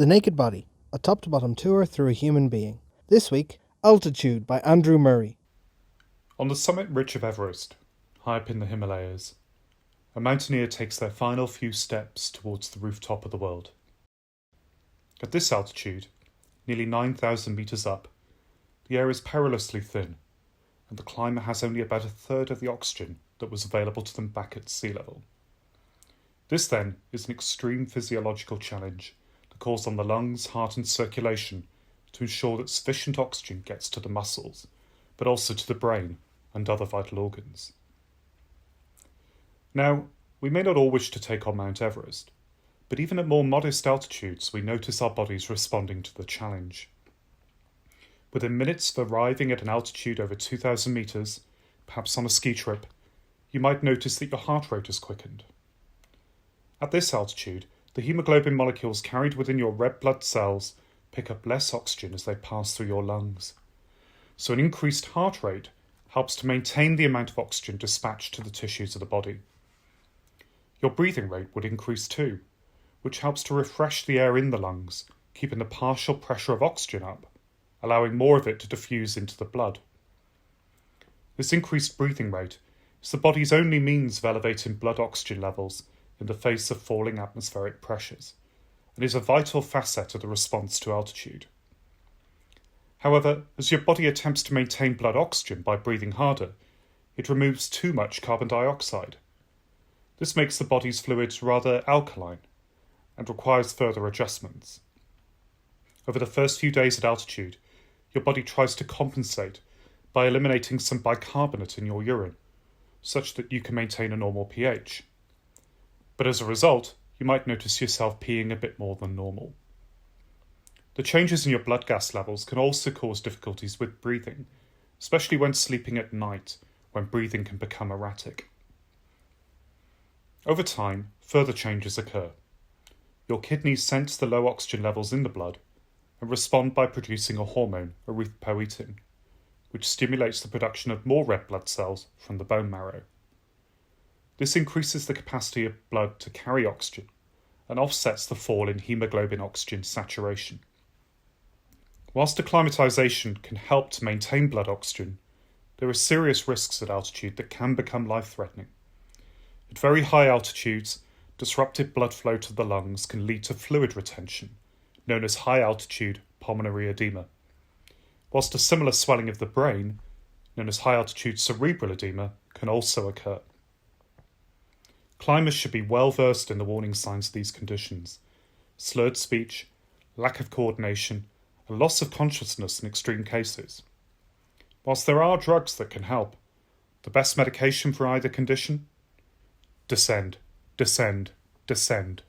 The Naked Body, a top-to-bottom tour through a human being. This week, Altitude by Andrew Murray. On the summit ridge of Everest, high up in the Himalayas, a mountaineer takes their final few steps towards the rooftop of the world. At this altitude, nearly 9,000 metres up, the air is perilously thin, and the climber has only about a third of the oxygen that was available to them back at sea level. This, then, is an extreme physiological challenge that calls on the lungs, heart and circulation to ensure that sufficient oxygen gets to the muscles, but also to the brain and other vital organs. Now, we may not all wish to take on Mount Everest, but even at more modest altitudes we notice our bodies responding to the challenge. Within minutes of arriving at an altitude over 2,000 metres, perhaps on a ski trip, you might notice that your heart rate has quickened. At this altitude, the hemoglobin molecules carried within your red blood cells pick up less oxygen as they pass through your lungs. So an increased heart rate helps to maintain the amount of oxygen dispatched to the tissues of the body. Your breathing rate would increase too, which helps to refresh the air in the lungs, keeping the partial pressure of oxygen up, allowing more of it to diffuse into the blood. This increased breathing rate is the body's only means of elevating blood oxygen levels in the face of falling atmospheric pressures, and is a vital facet of the response to altitude. However, as your body attempts to maintain blood oxygen by breathing harder, it removes too much carbon dioxide. This makes the body's fluids rather alkaline and requires further adjustments. Over the first few days at altitude, your body tries to compensate by eliminating some bicarbonate in your urine, such that you can maintain a normal pH. But as a result, you might notice yourself peeing a bit more than normal. The changes in your blood gas levels can also cause difficulties with breathing, especially when sleeping at night, when breathing can become erratic. Over time, further changes occur. Your kidneys sense the low oxygen levels in the blood and respond by producing a hormone, erythropoietin, which stimulates the production of more red blood cells from the bone marrow. This increases the capacity of blood to carry oxygen and offsets the fall in hemoglobin oxygen saturation. Whilst acclimatization can help to maintain blood oxygen, there are serious risks at altitude that can become life-threatening. At very high altitudes, disrupted blood flow to the lungs can lead to fluid retention, known as high-altitude pulmonary edema, whilst a similar swelling of the brain, known as high-altitude cerebral edema, can also occur. Climbers should be well versed in the warning signs of these conditions: slurred speech, lack of coordination, and loss of consciousness in extreme cases. Whilst there are drugs that can help, the best medication for either condition? Descend, descend, descend.